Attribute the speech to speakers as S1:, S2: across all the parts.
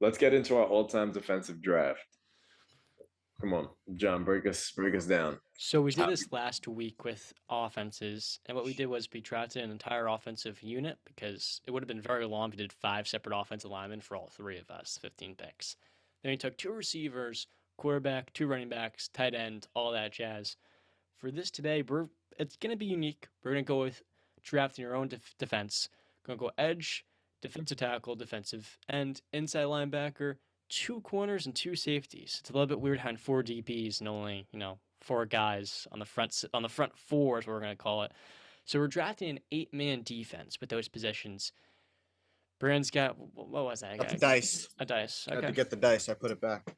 S1: Let's get into our all-time defensive draft. Come on, John, break us down.
S2: So we did this last week with offenses, and what we did was we drafted an entire offensive unit because it would have been very long if we did five separate offensive linemen for all three of us, 15 picks. Then we took two receivers, quarterback, two running backs, tight end, all that jazz. For this today, it's going to be unique. We're going to go with drafting your own defense. Going to go edge, defensive tackle, defensive end, inside linebacker, two corners and two safeties. It's a little bit weird having four DBs and only four guys on the front four is what we're going to call it. So we're drafting an eight-man defense with those positions. Brand's got what was that? I
S3: Got the
S2: got
S3: dice.
S2: a dice.
S3: I had
S2: Okay.
S3: to get the dice. I put it back.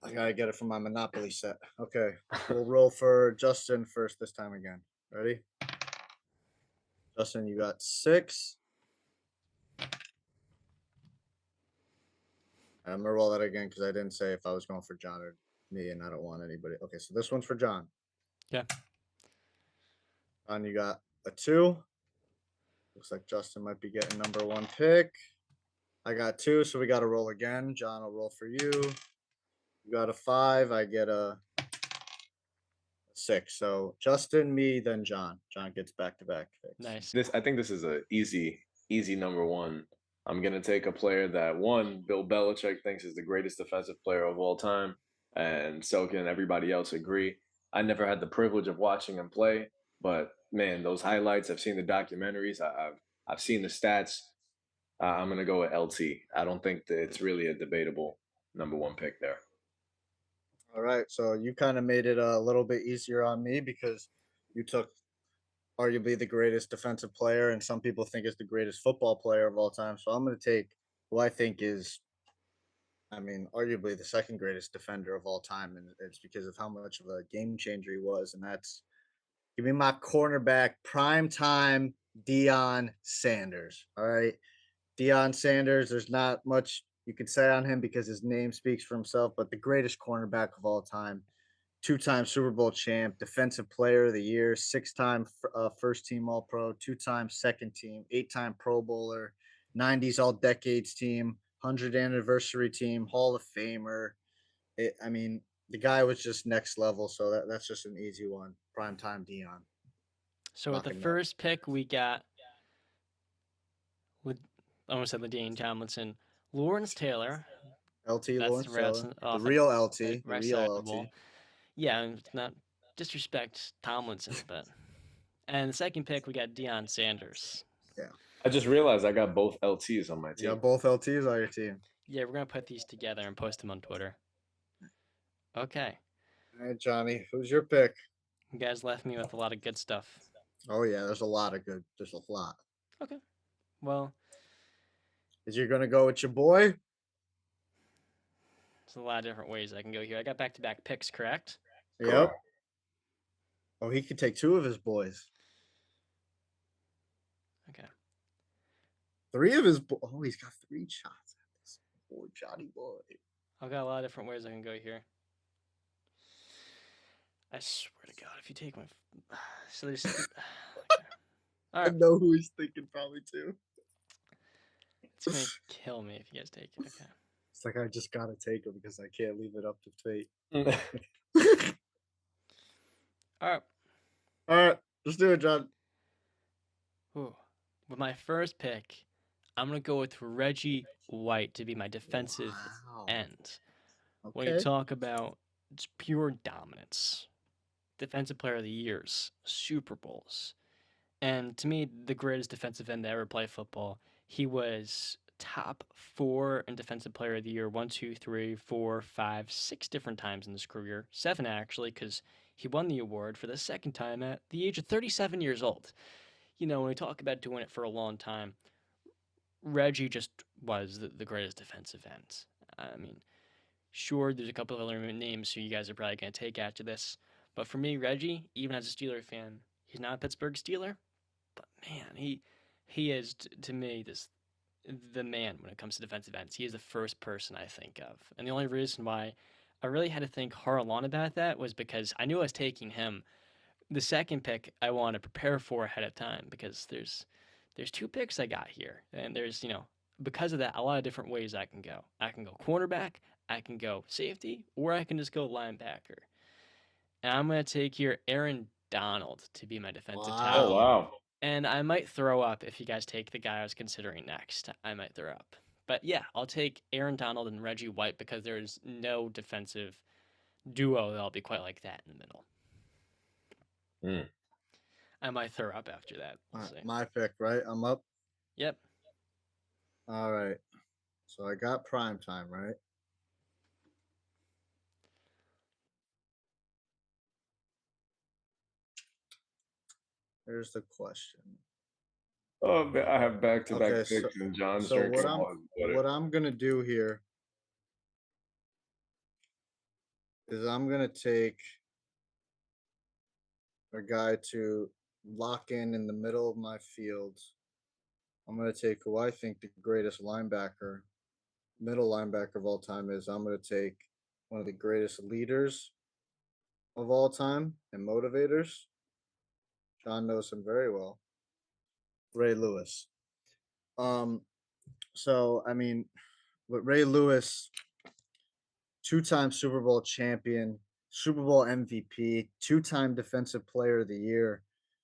S3: I gotta get it from my Monopoly set. Okay, we'll roll for Justin first this time again. Ready? Justin, you got 6. I'm gonna roll that again because I didn't say if I was going for John or me, and I don't want anybody. Okay, so this one's for John.
S2: Yeah.
S3: John, you got a 2. Looks like Justin might be getting number 1 pick. I got 2, so we got to roll again. John will roll for you. You got a 5. I get a 6. So Justin, me, then John. John gets back-to-back picks.
S2: Nice.
S1: I think this is a easy number one. I'm gonna take a player that Bill Belichick thinks is the greatest defensive player of all time, and so can everybody else agree. I never had the privilege of watching him play, but man, those highlights, I've seen the documentaries, I've seen the stats. I'm gonna go with LT. I don't think that it's really a debatable number one pick there.
S3: All right, so you kind of made it a little bit easier on me because you took arguably the greatest defensive player, and some people think is the greatest football player of all time. So I'm going to take who I think is, I mean, arguably the second greatest defender of all time, and it's because of how much of a game changer he was, and that's give me my cornerback, prime time, Dionne Sanders. All right, Deion Sanders. There's not much you could say on him because his name speaks for himself, but the greatest cornerback of all time, two-time Super Bowl champ, defensive player of the year, six-time first team All Pro, two-time second team, eight-time Pro Bowler, 90s All Decades team, 100th anniversary team, Hall of Famer. I mean, the guy was just next level, so that's just an easy one. Primetime Dion.
S2: So with the
S3: Locking up.
S2: first pick, we got I almost said Ladaine Tomlinson, Lawrence Taylor.
S3: LT
S2: That's
S3: Lawrence
S2: the rest
S3: Taylor. The
S2: off
S3: real LT. The
S2: right
S3: real
S2: side of the ball.
S3: LT.
S2: Yeah, and not disrespect Tomlinson, but and the second pick we got Deion Sanders.
S3: Yeah.
S1: I just realized I got both LTs on my
S3: You
S1: team.
S3: got both LTs on your team.
S2: Yeah, we're gonna put these together and post them on Twitter. Okay,
S3: All right, Johnny. Who's your pick?
S2: you guys left me with a lot of good stuff.
S3: Oh yeah, there's a lot of good. There's a lot.
S2: Okay, well,
S3: Is you gonna go with your boy?
S2: there's a lot of different ways I can go here. I got back-to-back picks, correct?
S3: Yep. Oh, he could take 2 of his boys.
S2: Okay.
S3: 3 of his Oh, he's got 3 shots at this. Poor Johnny boy.
S2: I've got a lot of different ways I can go here. I swear to God, if you take my, so there's. Okay. All
S3: I
S2: right,
S3: know who he's thinking probably too.
S2: it's gonna kill me if you guys take it. Okay.
S3: It's like I just gotta take him because I can't leave it up to fate.
S2: All right.
S3: All right, let's do it, John.
S2: Ooh. With my first pick, I'm gonna go with Reggie White to be my defensive
S3: Wow.
S2: end. When you
S3: Okay.
S2: talk about just pure dominance, defensive player of the years, Super Bowls, and to me, the greatest defensive end to ever play football. He was top 4 in defensive player of the year, one, two, three, four, five, 6 different times in his career, 7 actually, because he won the award for the second time at the age of 37 years old. When we talk about doing it for a long time, Reggie just was the greatest defensive end. I mean, sure, there's a couple of other names who you guys are probably going to take after this, but for me, Reggie, even as a Steeler fan, he's not a Pittsburgh Steeler, but man, he is to me the man when it comes to defensive ends. He is the first person I think of, and the only reason why I really had to think hard on about that was because I knew I was taking him. The second pick I want to prepare for ahead of time because there's 2 picks I got here, and there's because of that, a lot of different ways I can go. I can go cornerback, I can go safety, or I can just go linebacker. And I'm going to take here Aaron Donald to be my defensive
S1: Oh,
S2: tackle.
S3: Wow.
S1: wow.
S2: And I might throw up if you guys take the guy I was considering next. I might throw up. But yeah, I'll take Aaron Donald and Reggie White because there's no defensive duo that'll be quite like that in the middle.
S1: Mm.
S2: I might throw up after that. We'll see.
S3: My pick, right? I'm up.
S2: Yep.
S3: All right. So I got prime time, right? Here's the question.
S1: Oh, I have back-to-back
S3: Okay,
S1: picks, and John's
S3: so
S1: drinking all his butter.
S3: what I'm gonna do here is I'm gonna take a guy to lock in the middle of my field. I'm gonna take who I think the greatest linebacker, middle linebacker of all time is. I'm gonna take one of the greatest leaders of all time and motivators. John knows him very well. Ray Lewis. Um, so I mean, with Ray Lewis, two-time Super Bowl champion, Super Bowl MVP, two-time Defensive Player of the Year,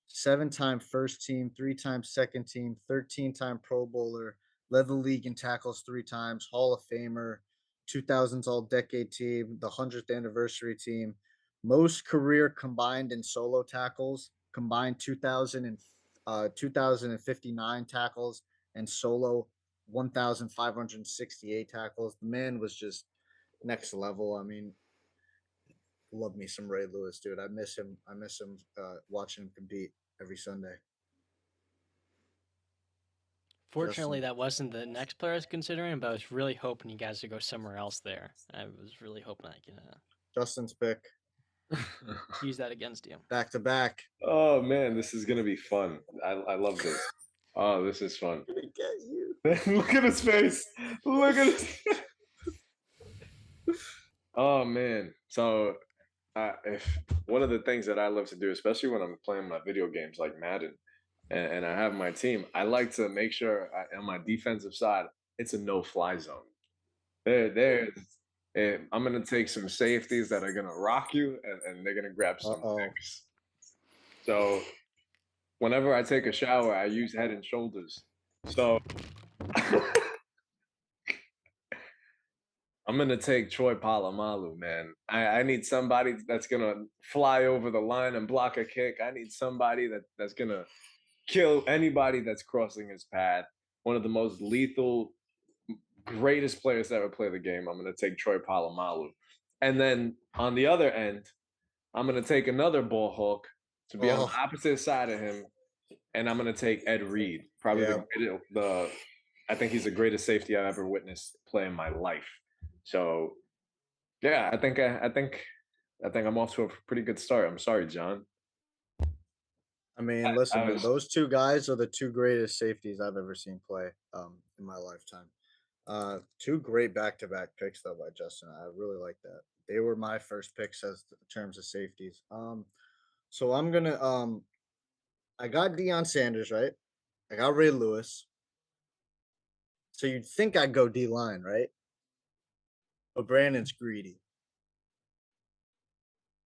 S3: seven-time first team, three-time second team, 13-time Pro Bowler, led the league in tackles three times, Hall of Famer, 2000s All-Decade Team, the 100th Anniversary Team, most career combined in solo tackles, combined 2,059 tackles, and solo 1,568 tackles. The man was just next level. I mean, love me some Ray Lewis, dude. I miss him. Watching him compete every Sunday.
S2: Fortunately,
S3: Justin.
S2: that wasn't the next player I was considering, but I was really hoping you guys would go somewhere else there. I was really hoping I could
S3: Justin's pick.
S2: use that against you.
S3: Back to back.
S1: Oh man, this is gonna be fun. I love this. Oh, this is fun.
S3: Gonna get you.
S1: Look at his face. Look at his. Oh man. So, if one of the things that I love to do, especially when I'm playing my video games like Madden, and I have my team, I like to make sure on my defensive side, it's a no-fly zone. There's. And I'm gonna take some safeties that are gonna rock you, and they're gonna grab some
S3: Uh-oh.
S1: picks. So whenever I take a shower, I use Head and Shoulders. So I'm gonna take Troy Polamalu, man. I need somebody that's gonna fly over the line and block a kick. I need somebody that's gonna kill anybody that's crossing his path. One of the most lethal, greatest players to ever play the game. I'm gonna take Troy Polamalu. And then on the other end, I'm gonna take another ball hawk to be on the
S3: Oh,
S1: opposite side of him, and I'm gonna take Ed Reed, probably
S3: yeah.
S1: the I think he's the greatest safety I've ever witnessed play in my life. So yeah, I think I'm off to a pretty good start. I'm sorry, John.
S3: I mean,
S1: I
S3: listen, man,
S1: was
S3: those two guys are the two greatest safeties I've ever seen play in my lifetime. Two great back-to-back picks though by Justin. I really like that. They were my first picks as in terms of safeties. So I'm gonna I got Deion Sanders, right? I got Ray Lewis. So you'd think I'd go D line, right? But Brandon's greedy.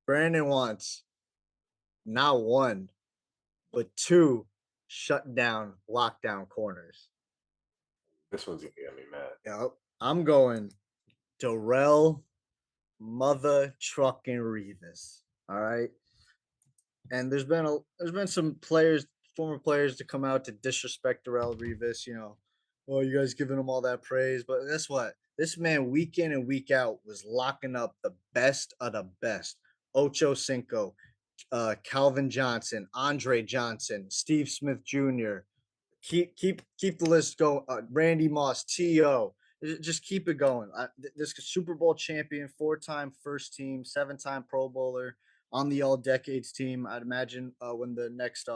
S3: Brandon wants not one, but two shut down, lockdown corners.
S1: this one's gonna get me mad.
S3: Yep. I'm going Darrell Mother Truckin' Revis. All right. And there's been some players, former players, to come out to disrespect Darrell Revis. Oh, you guys giving him all that praise, but guess what? This man, week in and week out, was locking up the best of the best. Ocho Cinco, Calvin Johnson, Andre Johnson, Steve Smith Jr. Keep the list going. Randy Moss, To. Just keep it going. This Super Bowl champion, four-time first team, seven-time Pro Bowler, on the All Decades team. I'd imagine when the next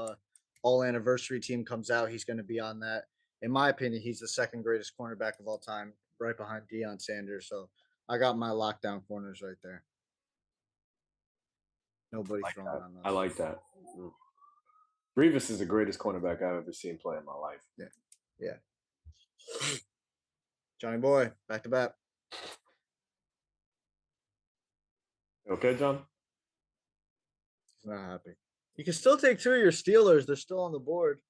S3: All Anniversary team comes out, he's going to be on that. In my opinion, he's the second greatest cornerback of all time, right behind Deion Sanders. So I got my lockdown corners right there. Nobody
S1: Like
S3: throwing
S1: that.
S3: on
S1: I
S3: us.
S1: like that. Mm. Revis is the greatest cornerback I've ever seen play in my life.
S3: Yeah, yeah. Johnny boy, back to back.
S1: Okay, John.
S3: He's not happy. You can still take two of your Steelers. They're still on the board.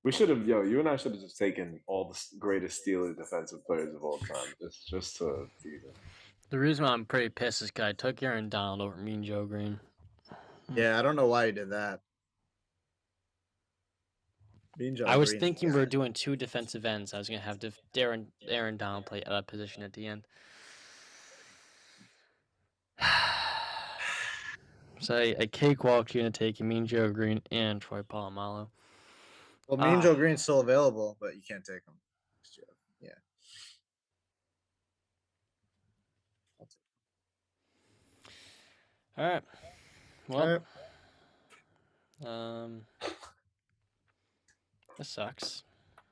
S1: We should have, you and I should have just taken all the greatest Steelers defensive players of all time, just to tease him.
S2: The reason why I'm pretty pissed is because I took Aaron Donald over Mean Joe Green.
S3: Yeah, I don't know why you did that.
S2: I was thinking we were doing two defensive ends. I was going to have Aaron Donald play a position at the end. So I cakewalked you into taking Mean Joe Green and Troy Polamalu.
S3: Well, Mean Joe Green's still available, but you can't take him. Yeah.
S2: All right. Well, this sucks.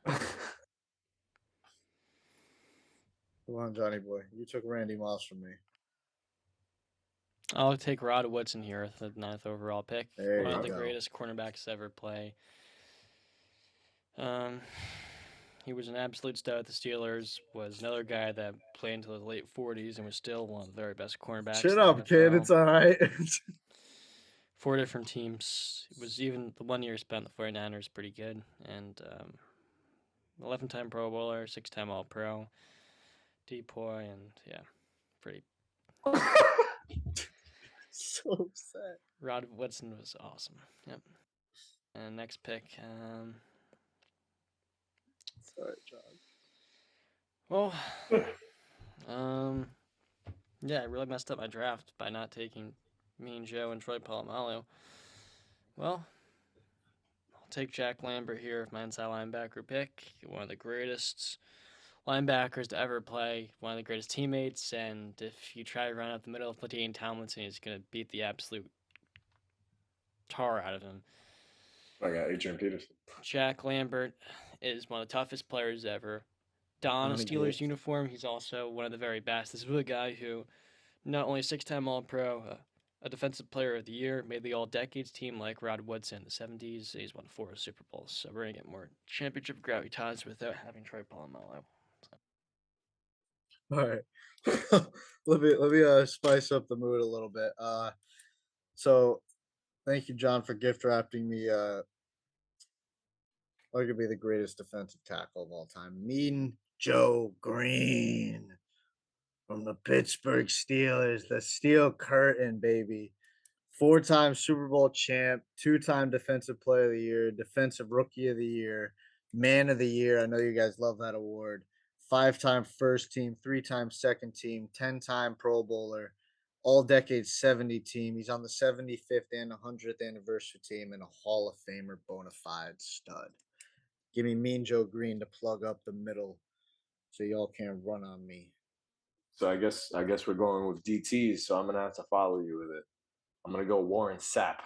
S3: Come on, Johnny boy. You took Randy Moss from me.
S2: I'll take Rod Woodson here at the 9th overall pick.
S3: One
S2: of the greatest cornerbacks to ever play. He was an absolute stud at the Steelers, was another guy that played until his late 40s and was still one of the very best cornerbacks.
S3: Shut up, kid. It's all right.
S2: 4 different teams. It was even the 1 year spent the 49ers pretty good. And 11-time Pro Bowler, 6-time All-Pro, Depoy, and yeah, pretty.
S3: So upset.
S2: Rod Woodson was awesome. Yep. And next pick.
S3: Sorry, John.
S2: Well, yeah, I really messed up my draft by not taking Mean Joe and Troy Polamalu. Well, I'll take Jack Lambert here with my inside linebacker pick. One of the greatest linebackers to ever play, one of the greatest teammates, and if you try to run up the middle of LaDainian Tomlinson, he's going to beat the absolute tar out of him.
S1: I got Adrian Peterson.
S2: Jack Lambert is one of the toughest players ever. Don a Steelers uniform, he's also one of the very best. This is a guy who not only 6-time All-Pro, a defensive player of the year, made the All-Decades team like Rod Woodson in the 70s. He's won 4 Super Bowls, so we're going to get more championship gravitas without having Troy Polamalu.
S3: All right. let me spice up the mood a little bit. So thank you, John, for gift wrapping me arguably the greatest defensive tackle of all time, Mean Joe Green from the Pittsburgh Steelers, the Steel Curtain, baby. 4-time Super Bowl champ, 2-time Defensive Player of the Year, Defensive Rookie of the Year, Man of the Year. I know you guys love that award. 5-time first team, 3-time second team, 10-time Pro Bowler, All-Decade 70 team. He's on the 75th and 100th anniversary team and a Hall of Famer bona fide stud. Give me Mean Joe Green to plug up the middle so y'all can't run on me.
S1: So I guess we're going with DTs, so I'm going to have to follow you with it. I'm going to go Warren Sapp.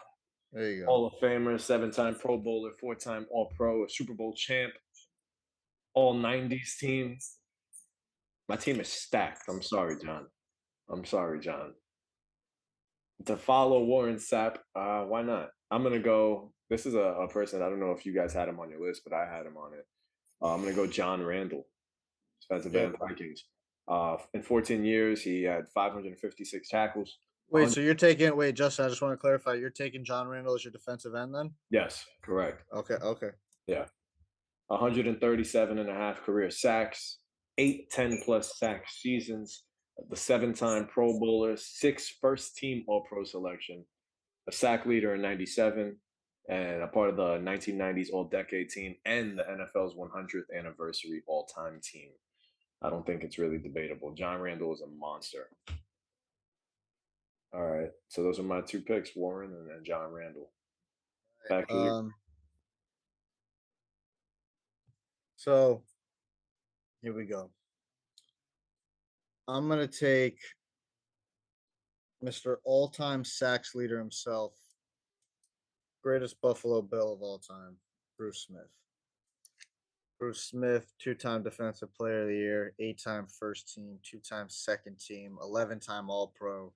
S3: There you go.
S1: Hall of Famer, 7-time Pro Bowler, 4-time All-Pro, a Super Bowl champ, all 90s teams. My team is stacked. I'm sorry, John. To follow Warren Sapp, why not? I'm going to go, this is a person, I don't know if you guys had him on your list, but I had him on it. I'm going to go John Randall, defensive end Vikings. In 14 years, he had 556 tackles.
S3: Wait, so you're taking, Justin, I just want to clarify. You're taking John Randall as your defensive end then?
S1: Yes, correct.
S3: Okay.
S1: Yeah. 137 and a half career sacks, 8 10-plus sack seasons, the 7-time Pro Bowler, 6 first-team All-Pro selection, a sack leader in 97, and a part of the 1990s All-Decade team and the NFL's 100th anniversary all-time team. I don't think it's really debatable. John Randall is a monster. All right, so those are my 2 picks, Warren and John Randall. Back to you.
S3: So here we go. I'm going to take Mr. All-Time Sacks leader himself, greatest Buffalo Bill of all time, Bruce Smith. Bruce Smith, 2-time Defensive Player of the Year, 8-time first team, 2-time second team, 11-time All-Pro,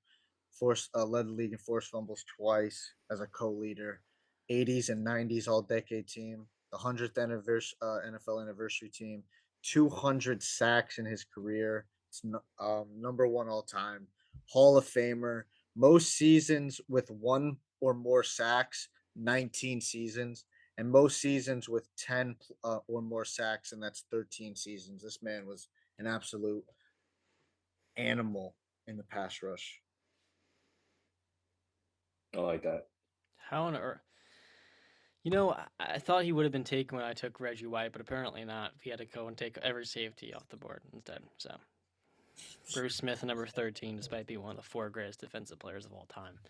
S3: led the league in forced fumbles twice as a co-leader, 80s and 90s All-Decade team, the 100th NFL anniversary team, 200 sacks in his career. It's number one all time. Hall of Famer. Most seasons with one or more sacks, 19 seasons. And most seasons with 10 or more sacks, and that's 13 seasons. This man was an absolute animal in the pass rush.
S1: I like that.
S2: How on earth? I thought he would have been taken when I took Reggie White, but apparently not. He had to go and take every safety off the board instead. So Bruce Smith, number 13, despite being one of the four greatest defensive players of all time.